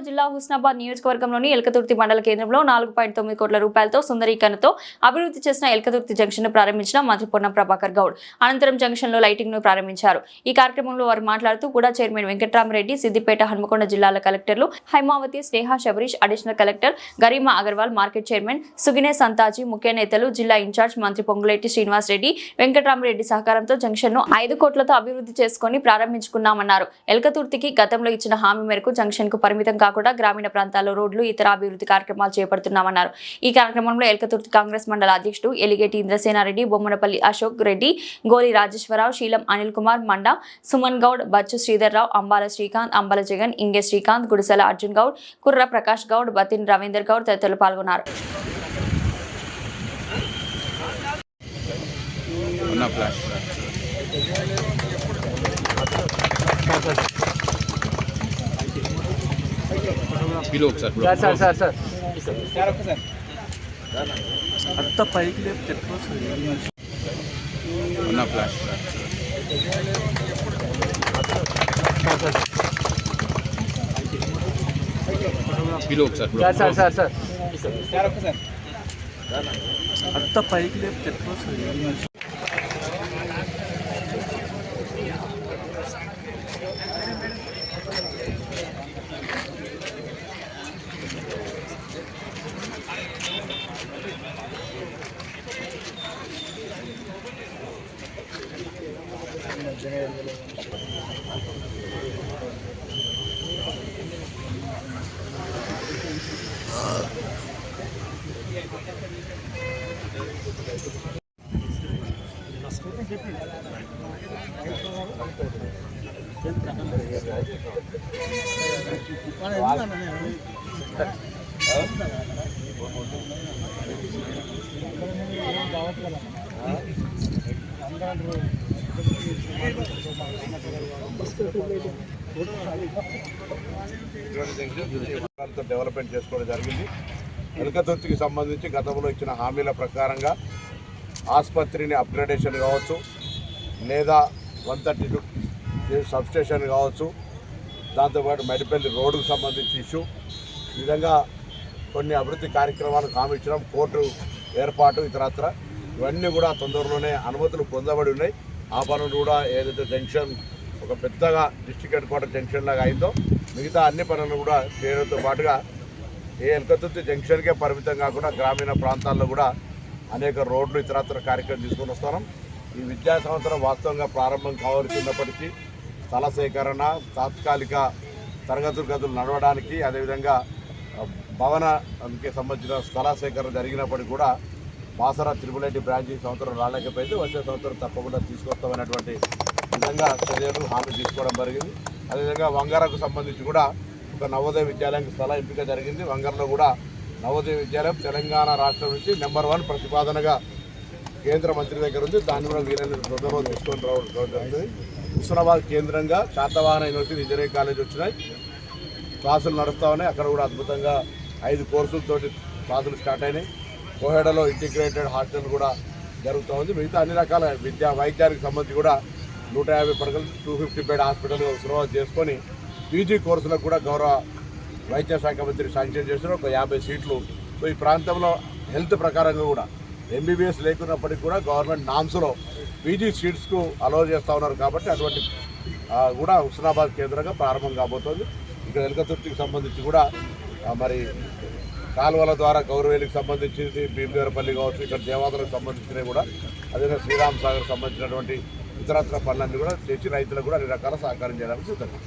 జిల్లా హుస్నాబాద్ నియోజకవర్గంలోని ఎల్కతుర్తి మండల కేంద్రంలో 4.9 కోట్ల రూపాయలతో సుందరీకరణతో అభివృద్ధి చేసిన ఎల్కతుర్తి జంక్షన్ ను ప్రారంభించిన మంత్రి పొన్నం ప్రభాకర్ గౌడ్ అనంతరం జంక్షన్ లో లైటింగ్ ను ప్రారంభించారు। ఈ కార్యక్రమంలో వారు మాట్లాడుతూ కూడా చైర్మన్ వెంకట్రామరెడ్డి, సిద్దిపేట, హన్మకొండ జిల్లాల కలెక్టర్లు Haimavathi, Sneha, Sabarish, additional collector Garima Agarwal, market chairman Sugine Santhaji, ముఖ్య నేతలు, జిల్లా ఇన్ఛార్జ్ మంత్రి పొంగులేటి శ్రీనివాస్ రెడ్డి, వెంకట్రామరెడ్డి సహకారంతో జంక్షన్ ను 5 కోట్లతో అభివృద్ధి చేసుకుని ప్రారంభించుకున్నామన్నారు। ఎల్కతుర్తికి గతంలో ఇచ్చిన హామీ మేరకు జంక్షన్ కు పరిమితం కాకుండా గ్రామీణ ప్రాంతాల్లో రోడ్లు, ఇతర అభివృద్ధి కార్యక్రమాలు చేపడుతున్నామన్నారు। ఈ కార్యక్రమంలో ఎల్కతుర్తి కాంగ్రెస్ మండల అధ్యక్షుడు ఎలిగేటి ఇంద్రసేనారెడ్డి, బొమ్మనపల్లి అశోక్ రెడ్డి, గోలి రాజేశ్వరరావు, శీలం అనిల్ కుమార్, మండ సుమన్ గౌడ్, బచ్చు శ్రీధర్రావు, అంబాల శ్రీకాంత్, అంబాల జగన్, ఇంగే శ్రీకాంత్, గుడిసెల అర్జున్ గౌడ్, కుర్ర ప్రకాష్ గౌడ్, బతిన్ రవీందర్ గౌడ్ తదితరులు పాల్గొన్నారు। అంత పైకి లేపు అంత పైకి లేపు డెవలప్మెంట్ చేసుకోవడం జరిగింది। ఎల్కతుర్తికి సంబంధించి గతంలో ఇచ్చిన హామీల ప్రకారంగా ఆసుపత్రిని అప్గ్రేడేషన్ కావచ్చు, లేదా 132 సబ్స్టేషన్ కావచ్చు, దాంతోపాటు మెడిపల్లి రోడ్డుకు సంబంధించి ఇష్యూ, ఈ విధంగా కొన్ని అభివృద్ధి కార్యక్రమాలు హామీ ఇచ్చడం, కోర్టు ఏర్పాటు, ఇతరత్ర ఇవన్నీ కూడా తొందరలోనే అనుమతులు పొందబడి ఉన్నాయి। ఆ పనులు కూడా ఏదైతే జంక్షన్ ఒక పెద్దగా డిస్ట్రిక్ట్ హెడ్ క్వార్టర్ జంక్షన్ లాగా అయిందో మిగతా అన్ని పనులు కూడా చేయడంతో పాటుగా ఎల్కతుర్తి జంక్షన్కే పరిమితం కాకుండా గ్రామీణ ప్రాంతాల్లో కూడా అనేక రోడ్లు, ఇతరత్ర కార్యక్రమం తీసుకొని వస్తున్నాం। ఈ విద్యా సంవత్సరం వాస్తవంగా ప్రారంభం కావాల్సి ఉన్నప్పటికీ స్థల సేకరణ, తాత్కాలిక తరగతులు నడవడానికి, అదేవిధంగా భవనానికి సంబంధించిన స్థల సేకరణ జరిగినప్పటికీ కూడా బాసర త్రిపులైటి బ్రాంచ్ ఈ సంవత్సరం రాలేకపోయింది। వచ్చే సంవత్సరం తప్పకుండా తీసుకొస్తామనేటువంటి విధంగా చర్యలు హామీ తీసుకోవడం జరిగింది। అదేవిధంగా వంగరకు సంబంధించి కూడా ఒక నవోదయ విద్యాలయానికి స్థల ఎంపిక జరిగింది। వంగరలో కూడా నవోదయ విద్యాలయం తెలంగాణ రాష్ట్రం నుంచి నెంబర్ 1 ప్రతిపాదనగా కేంద్ర మంత్రి దగ్గర ఉంది। దాన్ని కూడా వీలైన తొందరలో తీసుకొని రావడం జరిగింది। హుస్నాబాద్ కేంద్రంగా శాతవాహన యూనివర్సిటీ ఇంజనీరింగ్ కాలేజ్ వచ్చినాయి, క్లాసులు నడుస్తూ ఉన్నాయి। అక్కడ కూడా అద్భుతంగా 5 కోర్సులతో క్లాసులు స్టార్ట్ అయినాయి। కోహెడలో ఇంటిగ్రేటెడ్ హాస్టల్ కూడా జరుగుతూ ఉంది। మిగతా అన్ని రకాల వైద్యానికి సంబంధించి కూడా 150 పడకలు 250 బెడ్ హాస్పిటల్ సురువాతు చేసుకొని పీజీ కోర్సులకు కూడా గౌరవ వైద్య శాఖ మంత్రి శాంక్షన్ చేసిన ఒక 50 సీట్లు। సో ఈ ప్రాంతంలో హెల్త్ ప్రకారంగా కూడా ఎంబీబీఎస్ లేకున్నప్పటికీ కూడా గవర్నమెంట్ నామ్స్లో పీజీ సీట్స్కు అలౌ చేస్తూ ఉన్నారు కాబట్టి అటువంటి కూడా హుస్నాబాద్ కేంద్రంగా ప్రారంభం కాబోతోంది। ఇక్కడ ఎల్కతుర్తికి సంబంధించి కూడా మరి కాలువల ద్వారా గౌరవేలికి సంబంధించి భీమదేవరపల్లి కావచ్చు, ఇక్కడ దేవాదులకు సంబంధించినవి కూడా, అదేవిధంగా శ్రీరామ్ సాగర్ సంబంధించినటువంటి ఇతరత్ర పనులన్నీ కూడా తెచ్చి రైతులకు కూడా అన్ని రకాల సహకారం చేయడానికి సిద్ధంగా